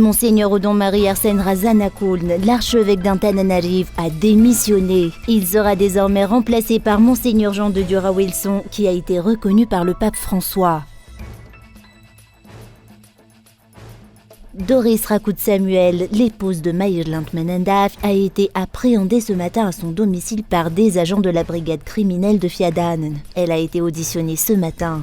Monseigneur Odon-Marie Arsène Razanakouln, l'archevêque d'Antananarive, a démissionné. Il sera désormais remplacé par Monseigneur Jean de Dura-Wilson, qui a été reconnu par le pape François. Doris Rakout-Samuel, l'épouse de Maïrland Menendaf, a été appréhendée ce matin à son domicile par des agents de la brigade criminelle de Fiadanen. Elle a été auditionnée ce matin.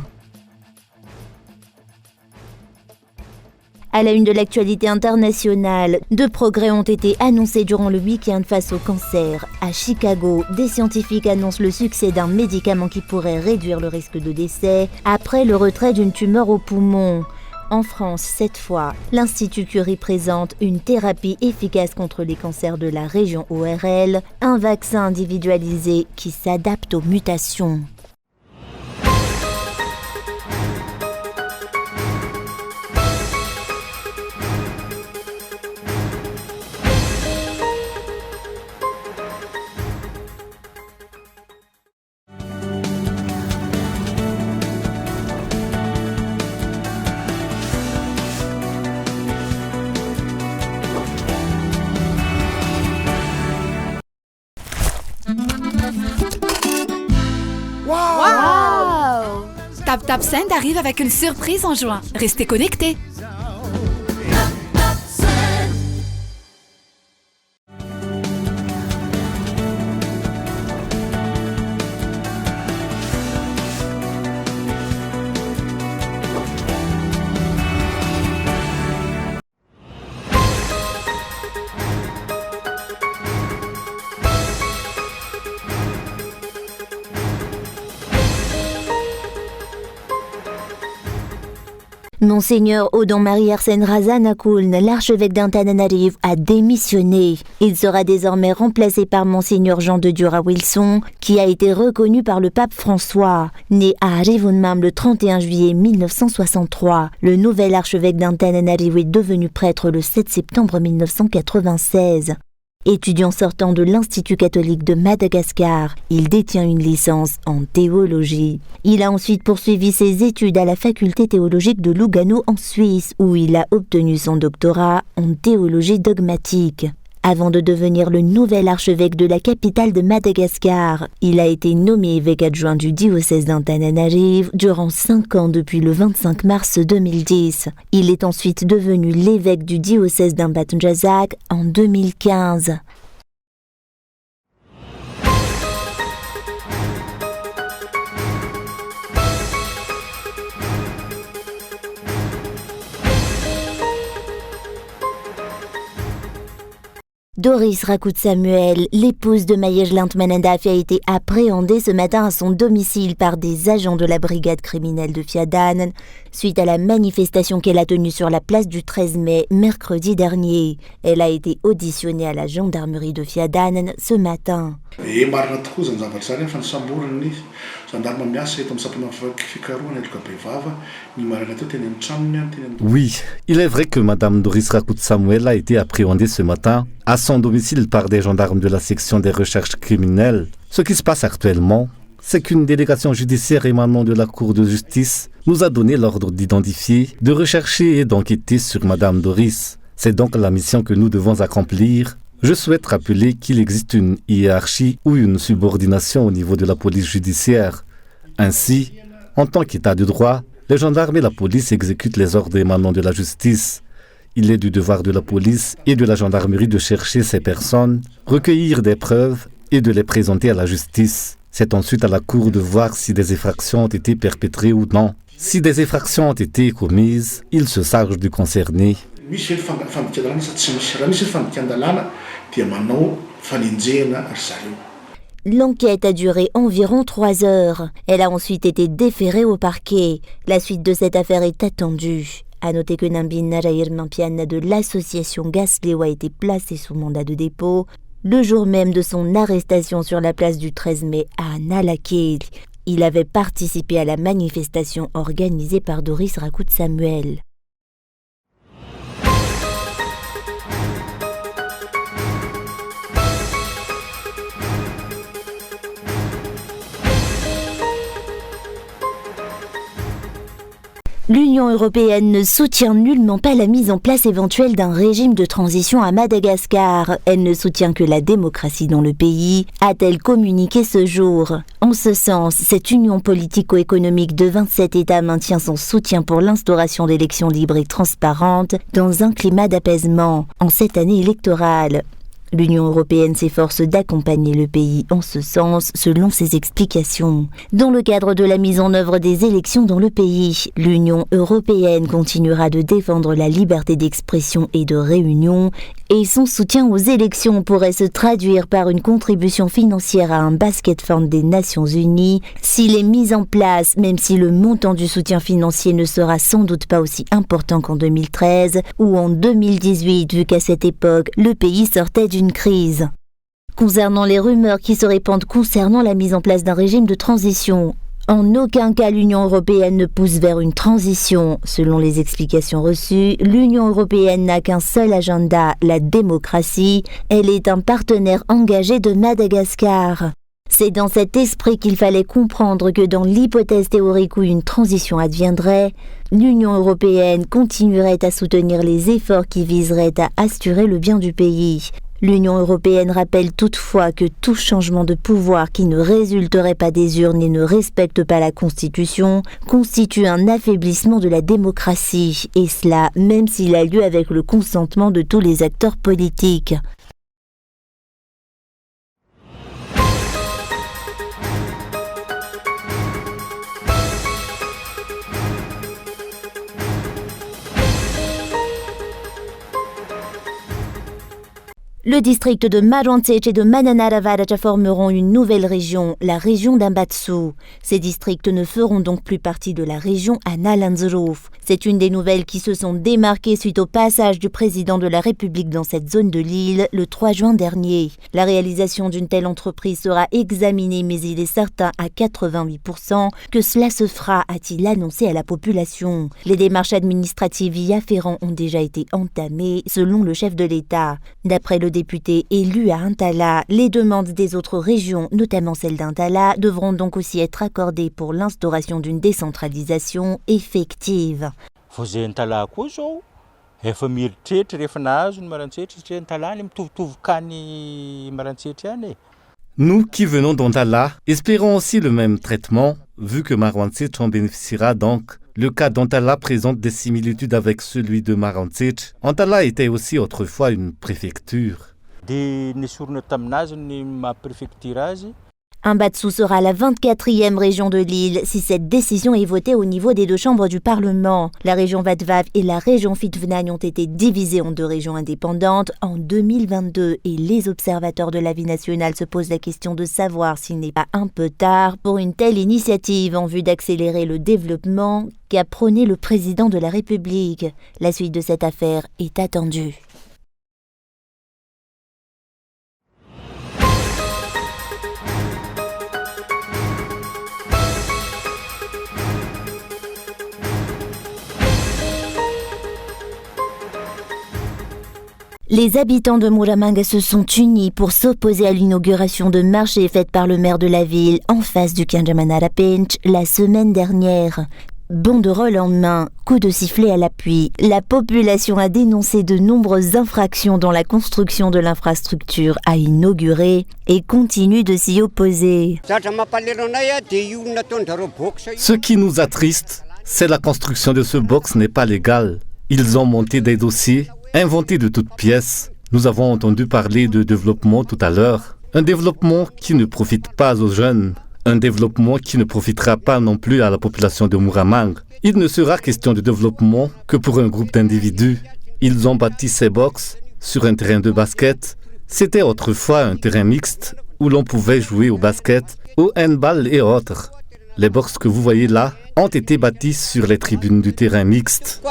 À la une de l'actualité internationale, 2 progrès ont été annoncés durant le week-end face au cancer. À Chicago, des scientifiques annoncent le succès d'un médicament qui pourrait réduire le risque de décès après le retrait d'une tumeur au poumon. En France, cette fois, l'Institut Curie présente une thérapie efficace contre les cancers de la région ORL, un vaccin individualisé qui s'adapte aux mutations. Wow! Tap Send arrive avec une surprise en juin. Restez connectés. Monseigneur Odon-Marie Arsène Razanakouln, l'archevêque d'Antananarive, a démissionné. Il sera désormais remplacé par Monseigneur Jean de Dura-Wilson, qui a été reconnu par le pape François. Né à Arivunmam le 31 juillet 1963, le nouvel archevêque d'Antananarive est devenu prêtre le 7 septembre 1996. Étudiant sortant de l'Institut catholique de Madagascar, il détient une licence en théologie. Il a ensuite poursuivi ses études à la faculté théologique de Lugano en Suisse, où il a obtenu son doctorat en théologie dogmatique. Avant de devenir le nouvel archevêque de la capitale de Madagascar, il a été nommé évêque adjoint du diocèse d'Antananarive durant 5 ans depuis le 25 mars 2010. Il est ensuite devenu l'évêque du diocèse d'Ambatondjazak en 2015. Doris Rakout-Samuel, l'épouse de Maïrland Menendaf, a été appréhendée ce matin à son domicile par des agents de la brigade criminelle de Fiadanen suite à la manifestation qu'elle a tenue sur la place du 13 mai, mercredi dernier. Elle a été auditionnée à la gendarmerie de Fiadanen ce matin. Oui, il est vrai que Mme Doris Rakout-Samuel a été appréhendée ce matin à son domicile par des gendarmes de la section des recherches criminelles. Ce qui se passe actuellement, c'est qu'une délégation judiciaire émanant de la Cour de justice nous a donné l'ordre d'identifier, de rechercher et d'enquêter sur Mme Doris. C'est donc la mission que nous devons accomplir. Je souhaite rappeler qu'il existe une hiérarchie ou une subordination au niveau de la police judiciaire. Ainsi, en tant qu'État de droit, les gendarmes et la police exécutent les ordres émanant de la justice. Il est du devoir de la police et de la gendarmerie de chercher ces personnes, recueillir des preuves et de les présenter à la justice. C'est ensuite à la Cour de voir si des infractions ont été perpétrées ou non. Si des infractions ont été commises, il se charge du concerné. L'enquête a duré environ 3 heures. Elle a ensuite été déférée au parquet. La suite de cette affaire est attendue. À noter que Nambin Narair Mampian de l'association Gasléo a été placé sous mandat de dépôt le jour même de son arrestation sur la place du 13 mai à Nalakil. Il avait participé à la manifestation organisée par Doris Rakout-Samuel. L'Union européenne ne soutient nullement pas la mise en place éventuelle d'un régime de transition à Madagascar. Elle ne soutient que la démocratie dans le pays, a-t-elle communiqué ce jour. En ce sens, cette union politico-économique de 27 États maintient son soutien pour l'instauration d'élections libres et transparentes dans un climat d'apaisement en cette année électorale. L'Union européenne s'efforce d'accompagner le pays en ce sens, selon ses explications. Dans le cadre de la mise en œuvre des élections dans le pays, l'Union européenne continuera de défendre la liberté d'expression et de réunion, et son soutien aux élections pourrait se traduire par une contribution financière à un basket fund des Nations Unies s'il est mis en place, même si le montant du soutien financier ne sera sans doute pas aussi important qu'en 2013 ou en 2018, vu qu'à cette époque, le pays sortait d'une crise. Concernant les rumeurs qui se répandent concernant la mise en place d'un régime de transition, en aucun cas l'Union européenne ne pousse vers une transition. Selon les explications reçues, l'Union européenne n'a qu'un seul agenda, la démocratie. Elle est un partenaire engagé de Madagascar. C'est dans cet esprit qu'il fallait comprendre que dans l'hypothèse théorique où une transition adviendrait, l'Union européenne continuerait à soutenir les efforts qui viseraient à assurer le bien du pays. L'Union européenne rappelle toutefois que tout changement de pouvoir qui ne résulterait pas des urnes et ne respecte pas la Constitution constitue un affaiblissement de la démocratie, et cela même s'il a lieu avec le consentement de tous les acteurs politiques. Le district de Maroantseche et de Mananaravaja formeront une nouvelle région, la région d'Ambatsu. Ces districts ne feront donc plus partie de la région Analanzuruf. C'est une des nouvelles qui se sont démarquées suite au passage du président de la République dans cette zone de l'île le 3 juin dernier. La réalisation d'une telle entreprise sera examinée, mais il est certain à 88% que cela se fera, a-t-il annoncé à la population. Les démarches administratives y afférentes ont déjà été entamées, selon le chef de l'État. D'après le député élu à Intala, les demandes des autres régions, notamment celle d'Intala, devront donc aussi être accordées pour l'instauration d'une décentralisation effective. Nous qui venons d'Antala espérons aussi le même traitement, vu que Maroantseche en bénéficiera donc. Le cas d'Antala présente des similitudes avec celui de Maroantseche. Antala était aussi autrefois une préfecture. Ambatsu sera la 24e région de l'île si cette décision est votée au niveau des deux chambres du Parlement. La région Vadvav et la région Fitvnagne ont été divisées en deux régions indépendantes en 2022 et les observateurs de la vie nationale se posent la question de savoir s'il n'est pas un peu tard pour une telle initiative en vue d'accélérer le développement qu'a prôné le président de la République. La suite de cette affaire est attendue. Les habitants de Muramanga se sont unis pour s'opposer à l'inauguration de marchés faite par le maire de la ville en face du Kinjamanara Pinch la semaine dernière. Banderole en main, coup de sifflet à l'appui, la population a dénoncé de nombreuses infractions dans la construction de l'infrastructure à inaugurer et continue de s'y opposer. Ce qui nous attriste, c'est la construction de ce box n'est pas légale. Ils ont monté des dossiers, inventé de toutes pièces. Nous avons entendu parler de développement tout à l'heure. Un développement qui ne profite pas aux jeunes. Un développement qui ne profitera pas non plus à la population de Muramanga. Il ne sera question de développement que pour un groupe d'individus. Ils ont bâti ces box sur un terrain de basket. C'était autrefois un terrain mixte où l'on pouvait jouer au basket, au handball et autres. Les box que vous voyez là ont été bâtis sur les tribunes du terrain mixte.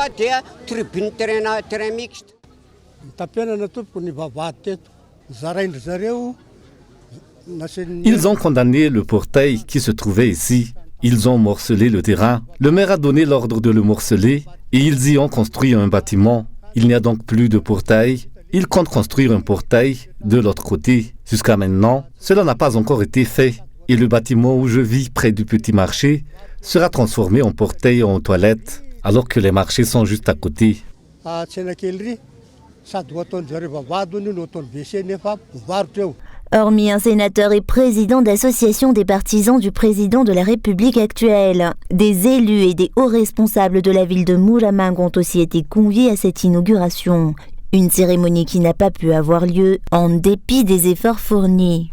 Ils ont condamné le portail qui se trouvait ici. Ils ont morcelé le terrain. Le maire a donné l'ordre de le morceler et ils y ont construit un bâtiment. Il n'y a donc plus de portail. Ils comptent construire un portail de l'autre côté. Jusqu'à maintenant, cela n'a pas encore été fait. Et le bâtiment où je vis près du petit marché sera transformé en portail en toilette. alors que les marchés sont juste à côté. Hormis un sénateur et président d'association des partisans du président de la République actuelle, des élus et des hauts responsables de la ville de Muramang ont aussi été conviés à cette inauguration. Une cérémonie qui n'a pas pu avoir lieu en dépit des efforts fournis.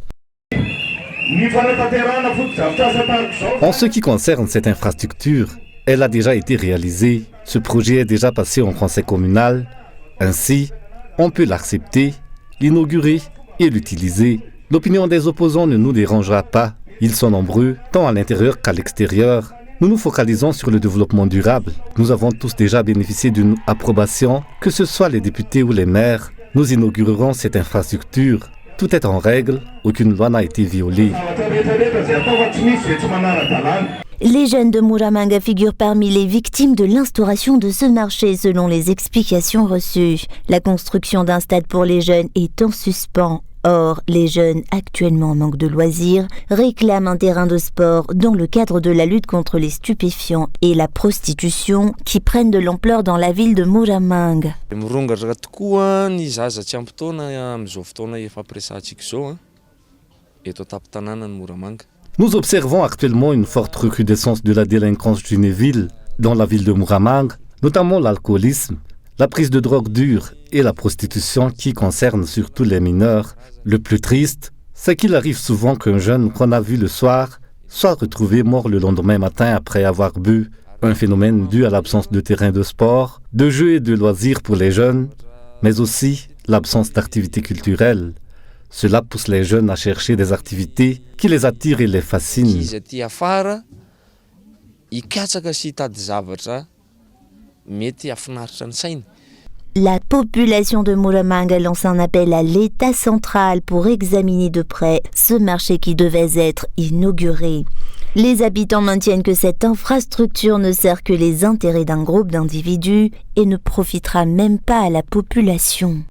En ce qui concerne cette infrastructure, elle a déjà été réalisée. Ce projet est déjà passé en conseil communal. Ainsi, on peut l'accepter, l'inaugurer et l'utiliser. L'opinion des opposants ne nous dérangera pas. Ils sont nombreux, tant à l'intérieur qu'à l'extérieur. Nous nous focalisons sur le développement durable. Nous avons tous déjà bénéficié d'une approbation, que ce soit les députés ou les maires. Nous inaugurerons cette infrastructure. Tout est en règle, aucune loi n'a été violée. Les jeunes de Muramang figurent parmi les victimes de l'instauration de ce marché selon les explications reçues. La construction d'un stade pour les jeunes est en suspens. Or, les jeunes, actuellement en manque de loisirs, réclament un terrain de sport dans le cadre de la lutte contre les stupéfiants et la prostitution qui prennent de l'ampleur dans la ville de Muramang. Nous observons actuellement une forte recrudescence de la délinquance juvénile dans la ville de Muramang, notamment l'alcoolisme, la prise de drogue dure et la prostitution qui concerne surtout les mineurs. Le plus triste, c'est qu'il arrive souvent qu'un jeune qu'on a vu le soir soit retrouvé mort le lendemain matin après avoir bu. Un phénomène dû à l'absence de terrain de sport, de jeux et de loisirs pour les jeunes, mais aussi l'absence d'activités culturelles. Cela pousse les jeunes à chercher des activités qui les attirent et les fascinent. La population de Muramang lance un appel à l'État central pour examiner de près ce marché qui devait être inauguré. Les habitants maintiennent que cette infrastructure ne sert que les intérêts d'un groupe d'individus et ne profitera même pas à la population.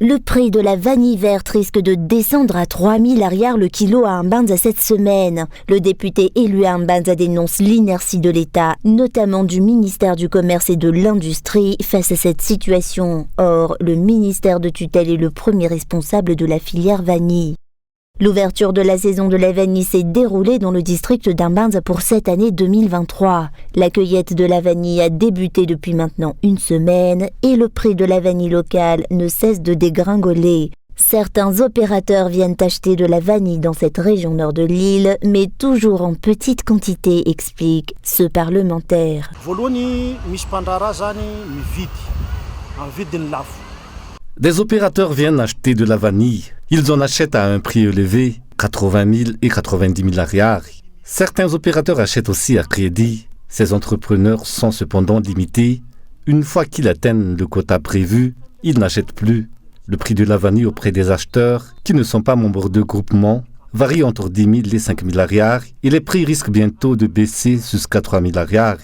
Le prix de la vanille verte risque de descendre à 3000 arrières le kilo à Mbanza cette semaine. Le député élu à Mbanza dénonce l'inertie de l'État, notamment du ministère du Commerce et de l'Industrie, face à cette situation. Or, le ministère de tutelle est le premier responsable de la filière vanille. L'ouverture de la saison de la vanille s'est déroulée dans le district d'Mbanza pour cette année 2023. La cueillette de la vanille a débuté depuis maintenant une semaine et le prix de la vanille locale ne cesse de dégringoler. Certains opérateurs viennent acheter de la vanille dans cette région nord de l'île, mais toujours en petite quantité, explique ce parlementaire. Des opérateurs viennent acheter de la vanille. Ils en achètent à un prix élevé, 80 000 et 90 000 arrières. Certains opérateurs achètent aussi à crédit. Ces entrepreneurs sont cependant limités. Une fois qu'ils atteignent le quota prévu, ils n'achètent plus. Le prix de la vanille auprès des acheteurs, qui ne sont pas membres de groupement, varie entre 10 000 et 5 000 arrières et les prix risquent bientôt de baisser jusqu'à 3 000 arrières.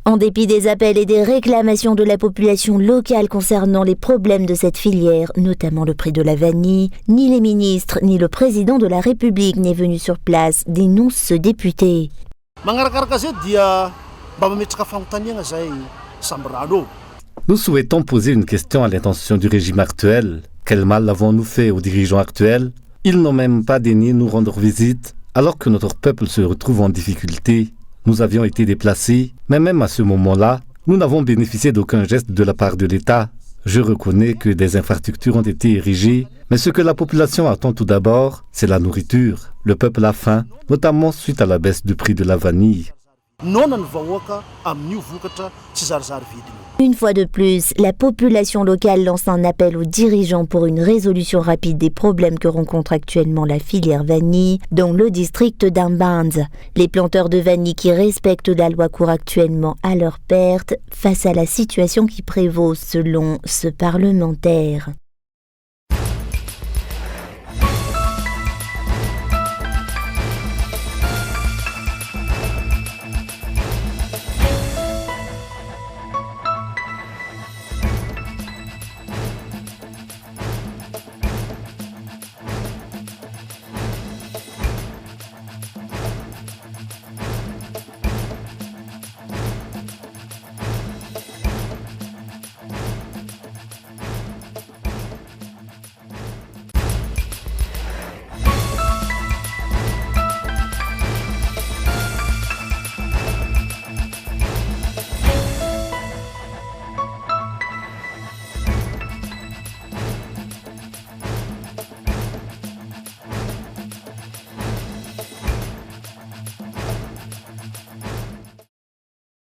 En dépit des appels et des réclamations de la population locale concernant les problèmes de cette filière, notamment le prix de la vanille, ni les ministres ni le président de la République n'est venu sur place, dénonce ce député. Nous souhaitons poser une question à l'intention du régime actuel. Quel mal avons-nous fait aux dirigeants actuels? Ils n'ont même pas daigné nous rendre visite, alors que notre peuple se retrouve en difficulté. Nous avions été déplacés, mais même à ce moment-là, nous n'avons bénéficié d'aucun geste de la part de l'État. Je reconnais que des infrastructures ont été érigées, mais ce que la population attend tout d'abord, c'est la nourriture. Le peuple a faim, notamment suite à la baisse du prix de la vanille. Une fois de plus, la population locale lance un appel aux dirigeants pour une résolution rapide des problèmes que rencontre actuellement la filière vanille dans le district d'Mbanza. Les planteurs de vanille qui respectent la loi courent actuellement à leur perte face à la situation qui prévaut selon ce parlementaire.